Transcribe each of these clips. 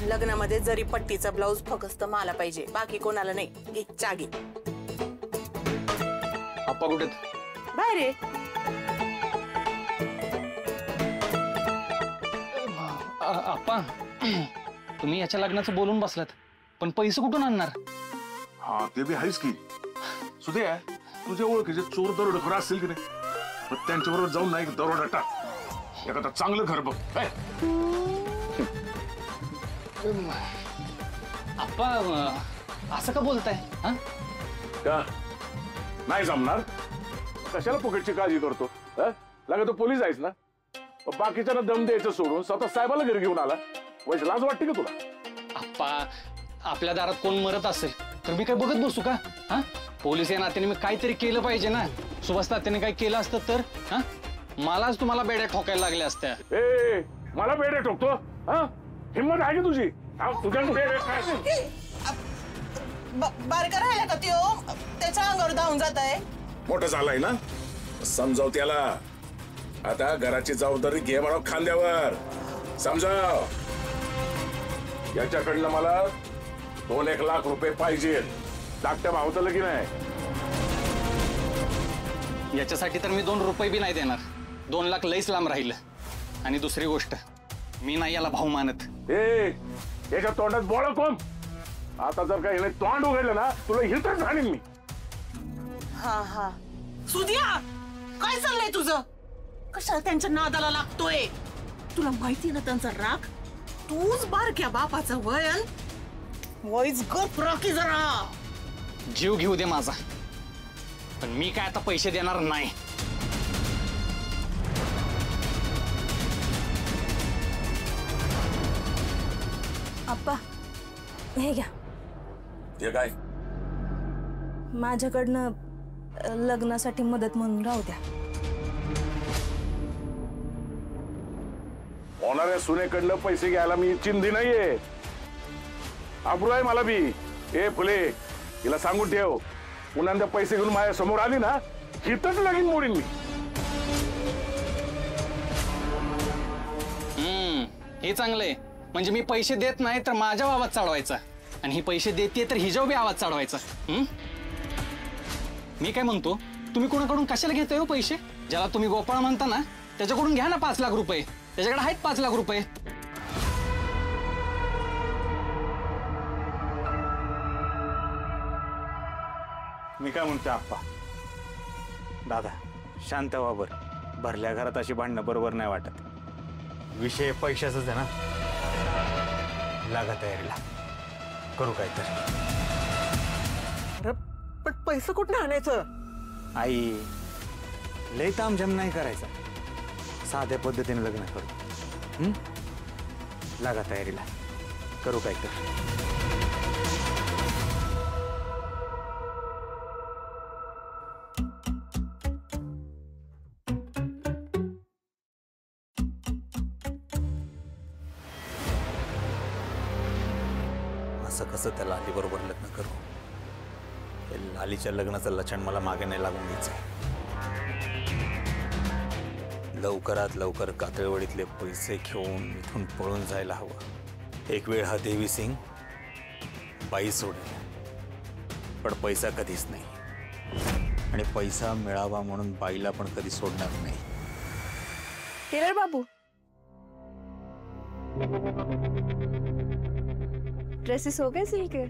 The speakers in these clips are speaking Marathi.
आणि लग्नामध्ये जरी पट्टीचा ब्लाऊज फक्त मला पाहिजे, बाकी कोणाला नाही. घे चहा घे. आप्पा कुठे? बाहेर ये. आप्पा तुम्ही याच्या लग्नाचं बोलून बसलात, पण पैसे कुठून आणणार? हा ते बी आहेच की. सुद्या तुझ्या ओळखीचे चोर दरोडेखोर असतील की नाही, तर त्यांच्याबरोबर जाऊन नाही दरोडा टाक. एखादा चांगलं घर बघ. आप्पा असं का बोलताय? का नाही जमणार? कशाला फुकटची काळजी करतो? लागत तो पोलीस आहेस ना. बाकीच्यांना दम द्यायचं सोडून स्वतः साहेबाला घरी घेऊन आला. वैसे लाज वाटते का तुला? आप्पा आपल्या दारात कोण मरत असेल तर मी काय बघत बसू का? पोलीस या नात्याने मी काहीतरी केलं पाहिजे ना. सुभाष तात्याने काय केलं असतं तर मलाच तुम्हाला बेड्या ठोकायला लागल्या असत्या. ए मला बेड्या ठोकतो? हिम्मत आहे की तुझी? बारका राहिला का त्यो? त्याच्या अंगावर धावून जात आहे. मोठं झालाय ना, समजाव त्याला. आता घराची जबाबदारी घे म्हणून खांद्यावर. समजाव. याच्याकडनं मला 2-1 लाख रुपये पाहिजे. धाकट्या भावचं लगीन आहे. याच्यासाठी तर मी 2 रुपये बी नाही देणार. 2 लाख लईच लांब राहिलं. आणि दुसरी गोष्ट, मी नाही याला भाऊ मानत. याच्या तोंडात बोळ कोण? आता जर काही तोंड उघडलं ना, तुला हिरतच झालीन मी. हा सुद्या, काय चाललंय तुझं? कशाला त्यांच्या नादाला लागतोय? तुला माहिती ना त्यांचा राग? तूच बारक्या बापाचं वयन वयच गप राखी जरा. जीव घेऊ दे माझा, पण मी काय आता पैसे देणार नाही. आप्पा हे घ्या. हे काय? माझ्याकडनं लग्नासाठी मदत म्हणून राहू द्या. होणाऱ्या सुनेकडनं पैसे घ्यायला मी चिंधी नाहीये. आबरू आहे मला बी. ए फुले, हिला सांगून ठेव, पुन्हा पैसे घेऊन माझ्या समोर आली ना, हितच लगीन मोडीन मी. हे चांगलंय. म्हणजे मी पैसे देत नाही तर माझ्या आवाज चढवायचा, आणि ही पैसे देते तर हिच्यावर बी आवाज चढवायचा. मी काय म्हणतो, तुम्ही कोणाकडून कशाला घेताय हो पैसे? ज्याला तुम्ही गोपाळ म्हणता ना, त्याच्याकडून घ्या ना 5 लाख रुपये. त्याच्याकडे आहेत 5 लाख रुपये. मी काय म्हणतो आप्पा, दादा शांत व्हा बर. भरल्या घरात अशी भांडणं बरोबर नाही वाटत. विषय पैशाचाच आहे ना. लागा तयारीला, करू काहीतरी. पण पैसे कुठं आणायचं? आई लय तामझाम नाही करायचा. साध्या पद्धतीने लग्न करू. लागा तयारीला, करू काहीतरी. असं कसं त्या लाली बरोबर लग्न करू? लालीच्या लग्नाचं लक्षण मला मागे नाही लागून घ्यायचंय. लवकरात लवकर कातळवडीतले पैसे घेऊन इथून पळून जायला हवं. एक वेळ हा देवी सिंग बाई सोडेल, पण पैसा कधीच नाही. आणि पैसा मिळावा म्हणून बाईला पण कधी सोडणार नाही. टेलर बाबू, ड्रेसेस हो गए सिल के?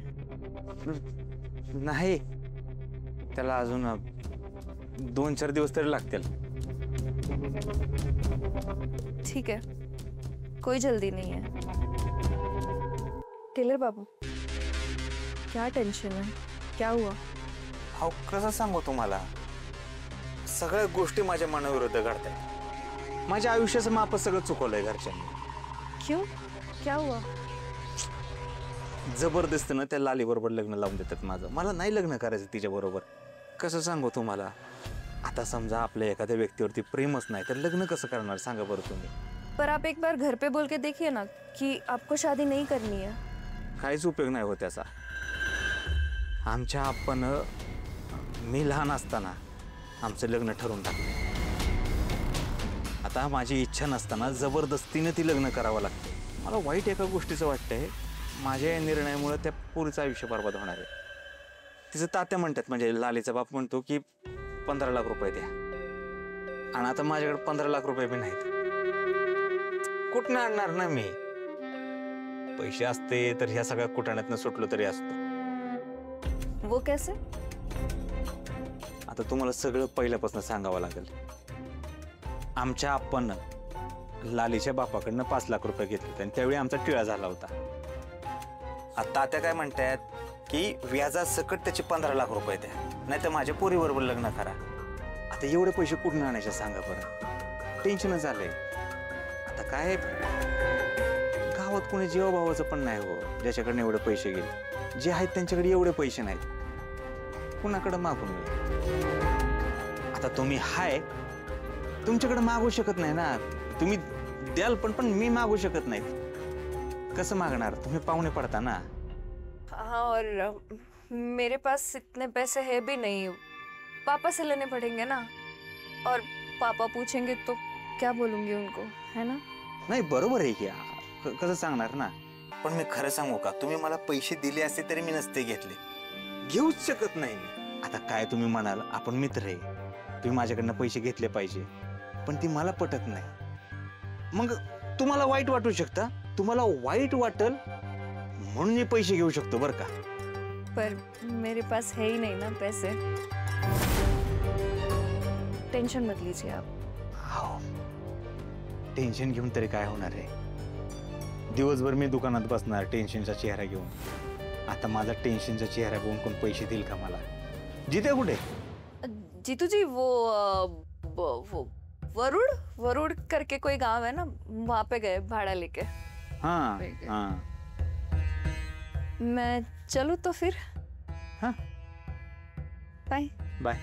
नाही, त्याला अजून 2-4 दिवस तरी लागतील. ठीक है, कोई जल्दी नहीं है. टेलर बाबू, क्या टेंशन है? क्या हुआ? अहो कसं सांगू तुम्हाला, सगळ्या गोष्टी माझ्या मनाविरुद्ध घडतायत. माझ्या आयुष्याचं माप सगळं चुकवलंय घरच्यांनी. क्यों? क्या हुआ? जबरदस्तीनं त्या लाली बरोबर लग्न लावून देतात माझं. मला नाही लग्न करायचं तिच्या बरोबर. कसं सांगू तुम्हाला, आता समजा आपल्या एखाद्या व्यक्तीवरती प्रेमच नाही तर लग्न कसं करणार सांगा बरं तुम्ही. पर आप एक बार घर पे बोल के देखिए ना कि आपको शादी नहीं करनी है. काहीच उपयोग नाही हो त्याचा. आमच्या आपण मी लहान असताना आमचं लग्न ठरवून टाकलं. आता माझी इच्छा नसताना जबरदस्तीने ती लग्न करावं लागते. मला वाईट एका गोष्टीचं वाटतंय, माझ्या या निर्णयामुळे त्या पोरीचं आयुष्य बरबाद होणार आहे. तिचं तात्या म्हणतात, म्हणजे लालीचा बाप म्हणतो की 15 लाख रुपये द्या, आणि आता माझ्याकडे 15 लाख रुपये बी नाहीत. कुठनं आणणार ना मी? पैसे असते तर ह्या सगळ्या कुटाण्यातनं सुटलो तरी असतो. वो कैसे? आता तुम्हाला सगळं पहिल्यापासून सांगावं लागेल. आमच्या आप्पांना लालीच्या बापाकडनं 5 लाख रुपये घेतले आणि त्यावेळी आमचा टिळा झाला होता. आता तात्या काय म्हणतात की व्याजासकट त्याचे 15 लाख रुपये द्या, नाही तर माझ्या पोरीबरोबर लग्न करा. आता एवढे पैसे कुठून आणायचे सांगा बरं? टेन्शनच झालंय. आता काय, गावात कोणी जीवाभावाचं पण नाही हो ज्याच्याकडे एवढे पैसे गेले. जे आहेत त्यांच्याकडे एवढे पैसे नाहीत, कुणाकडे मागून मी? आता तुम्ही हाय, तुमच्याकडे मागू शकत नाही ना. तुम्ही द्याल पण मी मागू शकत नाही. कसं मागणार? तुम्ही पाहुणे पडता ना. हाँ, और मेरे पास इतने पैसे है भी नहीं, पापा से लेने पड़ेंगे ना. और पापा पूछेंगे तो क्या बोलूंगी उनको, है ना? नाही, बरोबर आहे की. कसं सांगणार ना. पण मी खरं सांगू का, तुम्ही मला पैसे दिले असते तरी मी नसते घेतले. घेऊच शकत नाही मी. आता काय तुम्ही म्हणाल, आपण मित्र आहे, तुम्ही माझ्याकडनं पैसे घेतले पाहिजे, पण ती मला पटत नाही. मग तुम्हाला वाईट वाटू शकता, तुम्हाला वाईट वाटल म्हणून मी पैसे घेऊ शकतो बरं का. पर मेरे पास है ही नहीं ना पैसे. टेंशन मत लीजिए आप. हो, टेन्शन घेऊन तरी काय होणार आहे? दिवसभर मी दुकानात बसणार टेन्शनचा चेहरा घेऊन. आता माझा टेन्शनचा चेहरा बघून कोण पैसे देईल का मला? जिते कुठे? जीतू जी, वो वरुड़ करके कोई गांव है ना, वहां पे गए भाड़ा लेके. हाँ हाँ. मैं चलूं तो फिर? हाँ, बाय. बाय.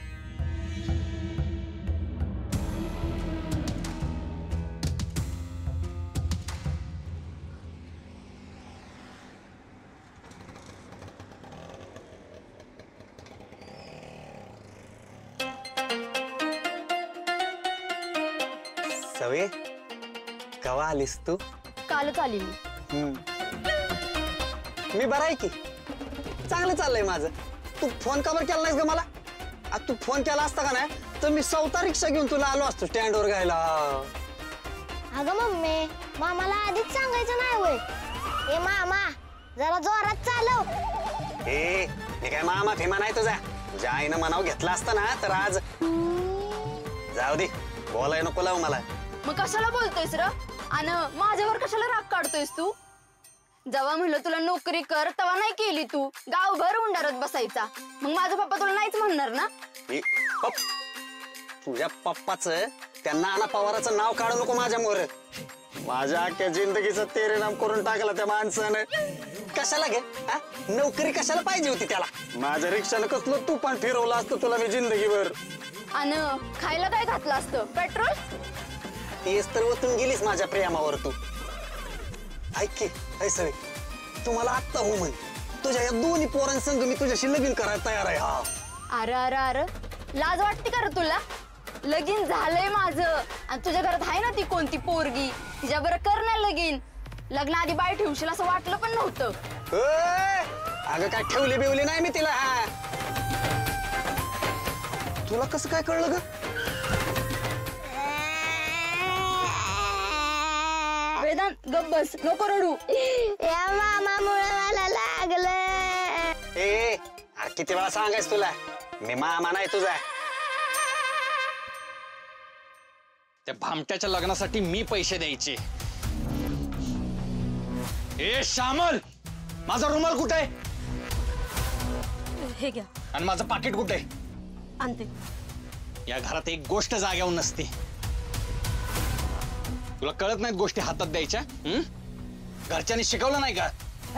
सवे, कवा आलीस तू? कालच आली मी. मी बरा आहे की, चांगलं चाललंय माझं. तू फोन का बरं केला नाहीस ग मला? आता तू फोन केला असता का नाही तर मी 14 रिक्षा घेऊन तुला आलो असतो स्टँडवर घ्यायला. अगं मम्मी, मामाला आधीच सांगायचं नाही वय. ए मामा, जरा जोरात चालव. ए, मी काय मामा फेमा नाही तुझा. तुझ्या आईनं मनाव घेतला असता ना तर आज. जाऊ दे, बोलाय नको लावू मला. मग कशाला बोलतोयस र? आणि माझ्यावर कशाला राग काढतोयस तू? जेव्हा म्हणलं तुला नोकरी कर तेव्हा नाही केली तू. गावभर उंडारत बसायचा. मग माझा पप्पा तुला नाहीच म्हणणार ना? तुझ्या पप्पाचं त्या नाना पवाराचं नाव काढू नको माझ्या मोर. माझ्या अख्ख्या जिंदगीचं तेरेनाम करून टाकला त्या माणसानं. कशाला घे, नोकरी कशाला पाहिजे होती त्याला? माझ्या रिक्षानं कसलं तू पण फिरवलं असतं तुला मी जिंदगीभर. आणि खायला काय घातलं असतं? पेट्रोल? तेच तर ओतून गेलीस माझ्या प्रेमावर तू. ऐक की, सगळे तुम्हाला आत्ता हो म्हण, तुझ्या या दोन्ही पोरांसंग मी तुझ्याशी लगीन करायला तयार आहे. हा, अरे अरे अरे, लाज वाटते का रे तुला? लगीन झालंय माझं, आणि तुझ्या घरात आहे ना ती कोणती पोरगी, तिच्या बरं कर ना लगीन. लग्न आधी बाय ठेवशील असं वाटलं पण नव्हतं. अगं काय ठेवली बिवली नाही मी तिला. हा, तुला कसं काय कळलं ग? वेदांत, गप्प बस, नको रडू. या मामामुळे मला लागलं. ए, अरे किती वेळा सांगायच तुला, मी मामा नाही तुझा. त्या भामट्याच्या लग्नासाठी मी पैसे द्यायचे. ए श्यामल, माझा रुमाल कुठे आहे? हे घ्या. आणि माझं पाकिट कुठे आहे? आणते. या घरात एक गोष्ट जाग्यावर नसते. तुला कळत नाहीत गोष्टी हातात द्यायच्या? घरच्यांनी शिकवलं नाही का?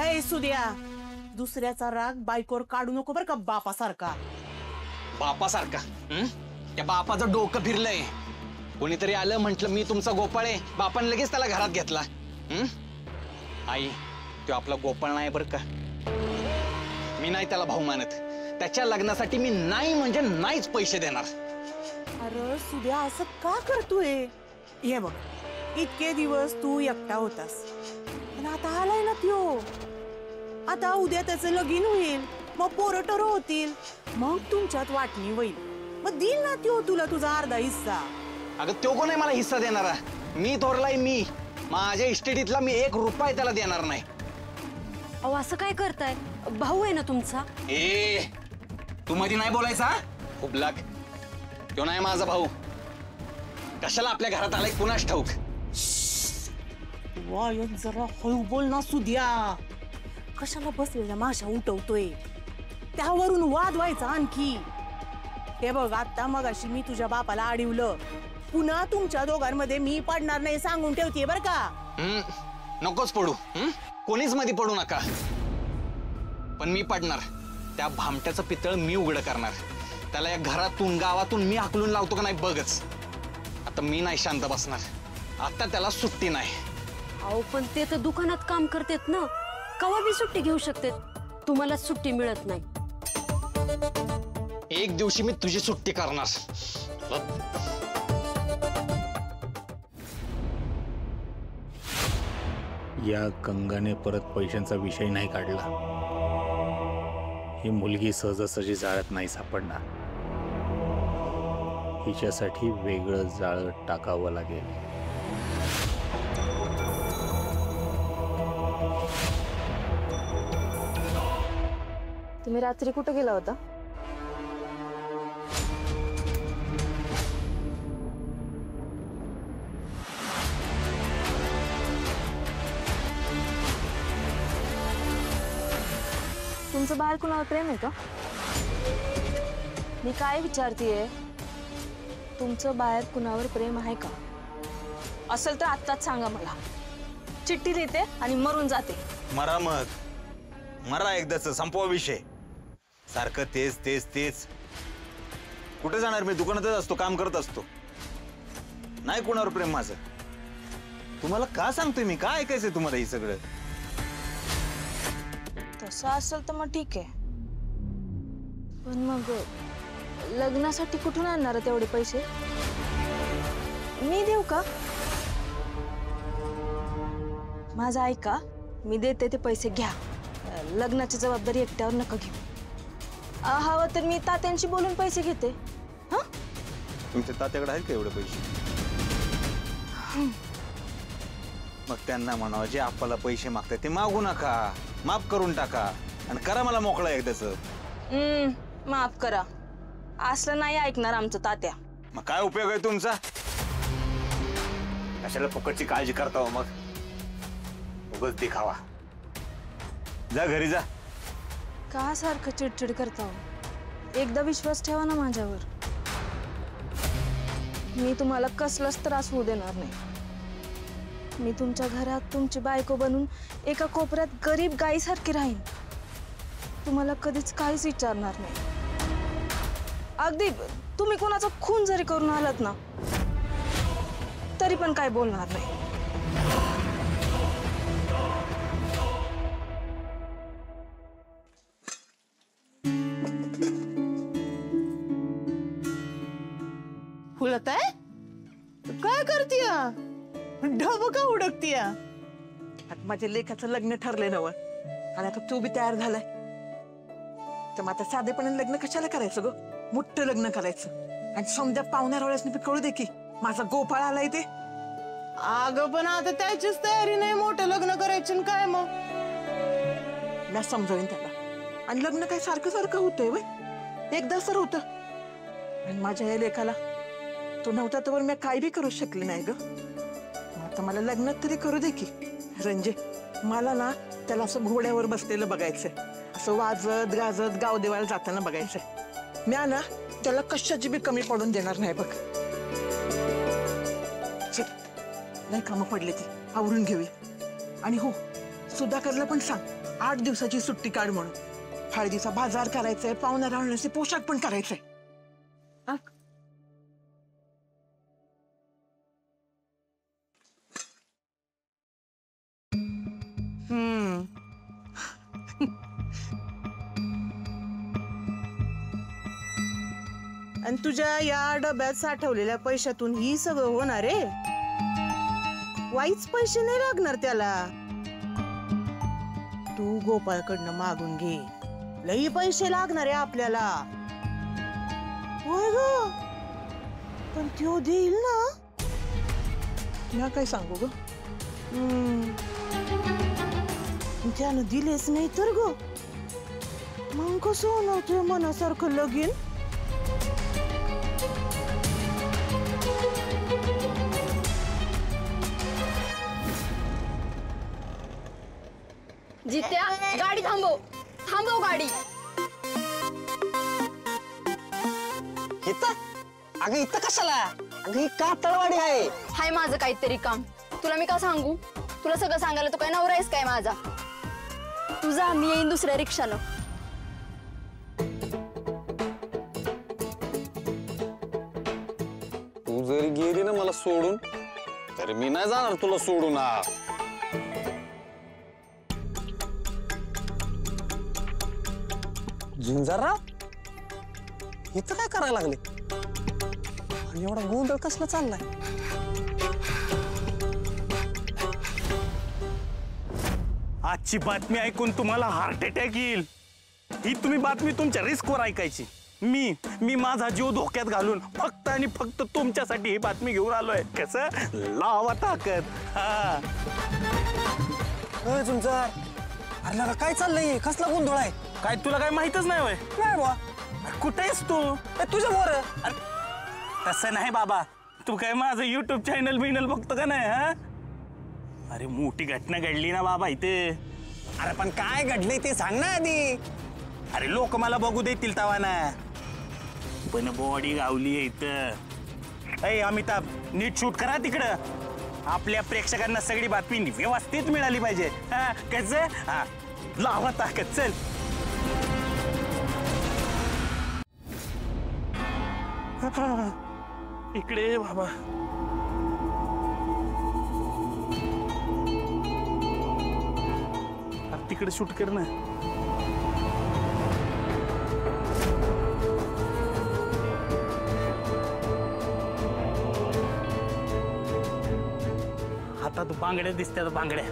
ए सुद्या, दुसऱ्याचा राग बायकोवर काढू नको बर का बापासारखा. बापासारखा? त्या बापाचं डोकं फिरलंय. कोणीतरी आलं म्हंटल मी तुमचा गोपाळ आहे, बापाने लगेच त्याला घरात घेतला. आई, तो आपला गोपाळ नाही बर का. मी नाही त्याला भाऊ मानत. त्याच्या लग्नासाठी मी नाही म्हणजे नाहीच पैसे देणार. अरे सुद्या, असं का करतोय? हे बघ, इतके दिवस तू एकटा होतास, पण आता आलाय ना त्यो, आता उद्या त्याचं लगीन होईल, मग पोरं टरो होतील, मग तुमच्यात वाटणी होईल, मग देईल ना त्यो तुला तुझा अर्धा हिस्सा. अगं तो कोण आहे मला हिस्सा देणारा? मी थोरलाय मी. माझ्या इस्टेटीतला मी 1 रुपया त्याला देणार नाही. अहो असं काय करताय? भाऊ आहे ना तुमचा. ए तू मध्ये नाही बोलायचा. खूप लाग. तो नाही माझा भाऊ. कशाला आपल्या घरात आलाय कुणास ठाऊक. वाय जरा हळू बोल ना सुद्या. कशाला बसलेल्या माशा उठवतोय? त्यावरून वाद व्हायचा आणखी. हे बघ आता मगाशी मी तुझ्या बापाला अडवलं, पुन्हा तुमच्या दोघांमध्ये मी पडणार नाही सांगून ठेवते बर का. नकोच पडू. कोणीच मध्ये पडू नका. पण मी पडणार. त्या भामट्याचं पितळ मी उघड करणार. त्याला या घरातून गावातून मी हाकलून लावतो का नाही बघच. आता मी नाही शांत बसणार. आता त्याला सुट्टी नाही. अहो पण ते तर दुकानात काम करतेत ना, कवा बी सुट्टी घेऊ शकते. तुम्हाला सुट्टी मिळत नाही. एक दिवशी मी तुझी सुट्टी करणार. या गंगाने परत पैशांचा विषय नाही काढला, ही मुलगी सहजासहजी जाळ्यात नाही सापडणार. हिच्यासाठी वेगळं जाळं टाकावं लागेल. तुम्ही रात्री कुठे गेला होता? तुमचं बाहेर कुणावर प्रेम आहे का? मी काय विचारतीये, तुमचं बाहेर कुणावर प्रेम आहे का? असेल तर आत्ताच सांगा मला. चिठ्ठी लिहिते आणि मरून जाते. मरा मग मरा एकदाच, संपवा विषय. सारखं तेच तेच तेच. कुठे जाणार मी? दुकानातच असतो, काम करत असतो. नाही कुणावर प्रेम माझं. तुम्हाला का सांगतोय मी? काय ऐकायचंय तुम्हाला हे सगळं? तसं असेल तर मग ठीक आहे, पण मग लग्नासाठी कुठून आणणार तेवढे पैसे? मी देऊ का? माझं ऐका, मी देते ते पैसे घ्या. लग्नाची जबाबदारी एकट्यावर नका घेऊ. हवं तर मी तात्यांशी बोलून पैसे घेते. हा, तुमच्या तात्याकडे आहेत का एवढे पैसे? मग त्यांना म्हणावं, जे आपल्याला पैसे मागतात ते मागू नका, माफ करून टाका आणि करा मला मोकळा एकदाच. माफ करा. असलं नाही ऐकणार आमचं तात्या. मग काय उपयोग आहे तुमचा? कशाला फुकटची काळजी करता हो? मग उगाच दिखावा. जा घरी जा. का सारखं चिडचिड करता हो? एकदा विश्वास ठेवा ना माझ्यावर. मी तुम्हाला कसलाच त्रास होऊ देणार नाही. मी तुमच्या घरात तुमची बायको बनून एका कोपऱ्यात गरीब गाईसारखी राहीन. तुम्हाला कधीच काहीच विचारणार नाही. अगदी तुम्ही कोणाचा खून जरी करून आलात ना तरी पण काय बोलणार नाही. फुलत आहे काय करतीय? ढब का उडकतीय? आता माझ्या लेखाचं लग्न ठरलंय नव, आणि आता तू बी तयार झालाय, तर मग आता साधेपणाने लग्न कशाला करायचं ग? मोठं लग्न करायचं आणि समजा पाहुण्यारोळ्यासनी बी कळू दे की माझा गोपाळ आलाय ते. अगं पण आता त्याचीच तयारी नाही मोठं लग्न करायची काय? मग मी समजावीन त्याला. आणि लग्न काय सारखं सारखं होतंय वय? एकदा सर होतं. आणि माझ्या या लेखाला तो नव्हता तर मी काय बी करू शकले नाही ग. आता मला लग्नात तरी करू दे की. रंजे, मला ना त्याला असं घोड्यावर बसलेलं बघायचंय, असं वाजत गाजत गाव देवाला जाताना बघायचंय. म्या ना त्याला कशाची बी कमी पडून देणार नाही बघ. चल, नाही कामं पडले ती आवरून घेऊया. आणि हो, सुधाकरला पण सांग 8 दिवसाची सुट्टी काढ म्हणून. हळदीचा बाजार करायचाय, पाहुण्या राहण्याचे पोशाख पण करायचंय. आणि तुझ्या या डब्यात साठवलेल्या पैशातून ही सगळं होणार आहे? वाईच पैसे नाही लागणार त्याला. तू गोपाळकडनं मागून घे, लई पैसे लागणार आहे आपल्याला. होय ग, पण त्यो देईल ना? मी काय सांगू ग? त्यानं दिलेच नाही तर ग, मग कसं होणार तुझ्या मनासारखं लगीन? जित्या, गाडी थांबव, थांबव गाडी. इथं अगं इथं कशाला? अगं ही कातळवाडी आहे. हाय माझं काहीतरी काम, तुला मी का सांगू? तुला सगळं सांगायला तू काय नवरा आहेस काय माझा? तुझा मी येईन दुसऱ्या रिक्षानं. तू जरी गेली ना मला सोडून, तरी मी नाही जाणार तुला सोडून. झुंजारराव इथं काय करायला लागले आणि एवढा गोंधळ कसला चाललाय? आजची बातमी ऐकून तुम्हाला हार्ट अटॅक येईल. ही तुम्ही बातमी तुमच्या रिस्कवर ऐकायची. मी माझा जीव धोक्यात घालून फक्त आणि फक्त तुमच्यासाठी ही बातमी घेऊन आलोय. कसं लावा ताकद. हा झुंजार, अरे लगा काय चाललंय? कसला गोंधळ आहे? काय तुला काय माहितच नाही वय? नाही बा. कुठे आहेस तू? तुझ्या मोर. तसं नाही बाबा, तू काय माझं युट्यूब चॅनल बिनल बघतो का नाही? हा, अरे मोठी घटना घडली ना बाबा इथे. अरे पण काय घडलंय ते सांग ना आधी. अरे लोक मला बघू देतील तवा ना. पण बॉडी गावली आहे इथं. अय अमिताभ, नीट शूट करा तिकडं. आपल्या प्रेक्षकांना सगळी बातमी व्यवस्थित मिळाली पाहिजे. हा कसं? हा लावा ताकद. चल इकडे बाबा. तिकडे शूट कर ना. हातात बांगड्या दिसतात, बांगड्या.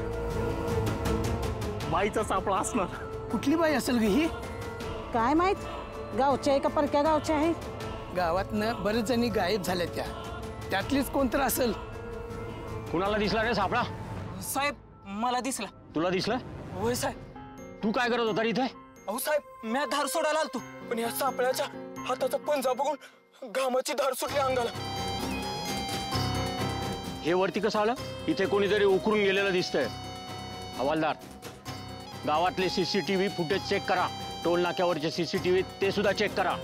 बाईचा सापळा असणार. कुठली बाई असेल ग ही? काय माहित, गावच्या आहे का परक्या गावच्या आहे? गावातनं बरेच जणी गायब झाल्या त्यातलीच कोणतर असेल. कुणाला दिसला रे सापळा? साहेब मला दिसला. तुला दिसला? होय साहेब. तू काय करत होता रे इथे? अहो साहेब, मी धार सोडायला आलतो, पण या सापळ्याच्या हाताचा पंजा बघून घामाची धार सुटली अंगाला. हे वरती कसं आलं? इथे कोणीतरी उकरून गेलेलं दिसतंय. हवालदार, गावातले सीसीटीव्ही फुटेज चेक करा. टोल नाक्यावरचे सीसीटीव्ही ते सुद्धा चेक करा.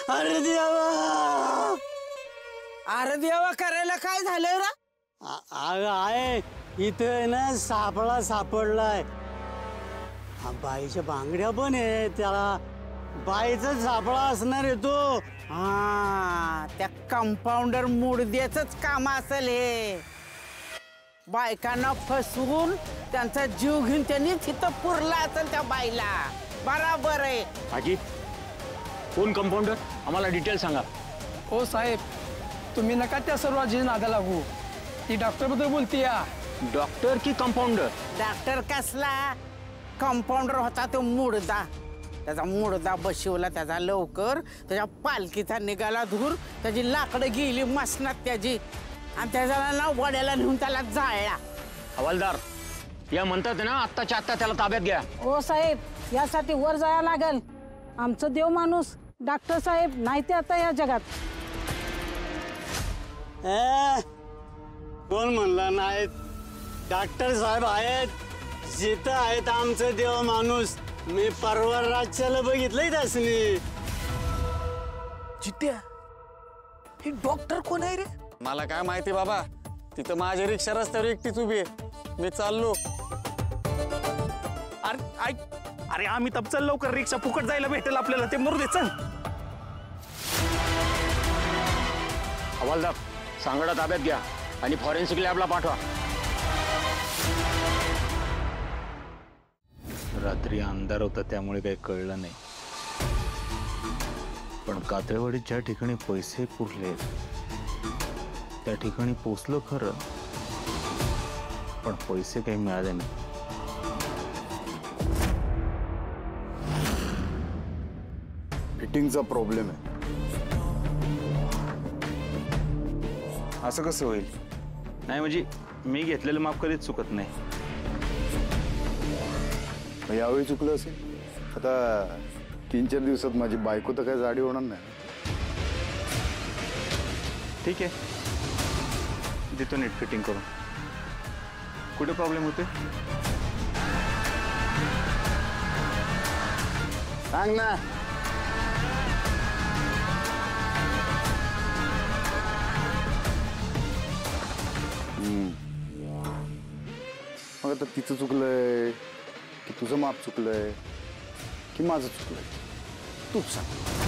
अरे देवा, अरे देवा, करायला काय झालं रा? अगं आहे इथे ना सापळा सापडलाय. बाईच्या बांगड्या पण आहे. त्याला बाईचा सापळा असणार आहे तो. हा, त्या कंपाऊंडर मुडद्याच काम असेल हे. बायकांना फसवून त्यांचा जीव घेऊन त्यांनी तिथं पुरला असेल त्या बाईला. बराबर आहे. आजी, कोण कंपाऊंडर? आम्हाला डिटेल सांगा. हो साहेब, तुम्ही नका त्या सर्व नादा लागू. ती डॉक्टर बद्दल बोलते. या डॉक्टर की कंपाऊंडर? डॉक्टर कसला, कंपाऊंडर होता तो मुडदा. त्याचा मुडदा बसवला त्याचा लवकर. त्याच्या पालखीचा निघाला धूर. त्याची लाकडं गेली मसनात त्याची, आणि त्याच्या नाव वड्याला नेऊन त्याला जाळला. हवालदार, या म्हणतात ना आत्ताच्या आत्ता त्याला ताब्यात घ्या. हो साहेब, यासाठी वर जायला लागेल. आमचं देव माणूस डॉक्टर साहेब नाही ते आता या जगात. कोण म्हणला नाहीत? डॉक्टर साहेब आहेत. जिथं आहेत आमचं देव माणूस. मी परवा राज्याला बघितलंय त्यासनी. जित्या, हे डॉक्टर कोण आहे रे? मला काय माहिती बाबा. तिथं माझी रिक्षा रस्त्यावर एकटीच उभी आहे. मी चाललो. अरे ऐक, अरे अमिताभ चल लवकर, रिक्षा फुकट जायला भेटेल आपल्याला. ते मरू दे, चल. हवालदार, सांगडा ताब्यात घ्या आणि फॉरेन्सिक लॅबला पाठवा. रात्री अंधार होता त्यामुळे काही कळलं नाही, पण कातळवाडीत ज्या ठिकाणी पैसे पुरले त्या ठिकाणी पोचलो खरं, पण पैसे काही मिळाले नाही. फिटिंगचा प्रॉब्लेम आहे. असं कसं होईल? नाही म्हणजे मी घेतलेलं माप कधीच चुकत नाही. मग यावेळी चुकलं असेल. आता 3-4 दिवसात माझी बायको तर काही जाडी होणार नाही. ठीक आहे, देतो नीट फिटिंग करून. कुठे प्रॉब्लेम होते सांग ना. मग आता तिचं चुकलंय की तुझं माप चुकलंय की माझं चुकलंय? तूच सांग.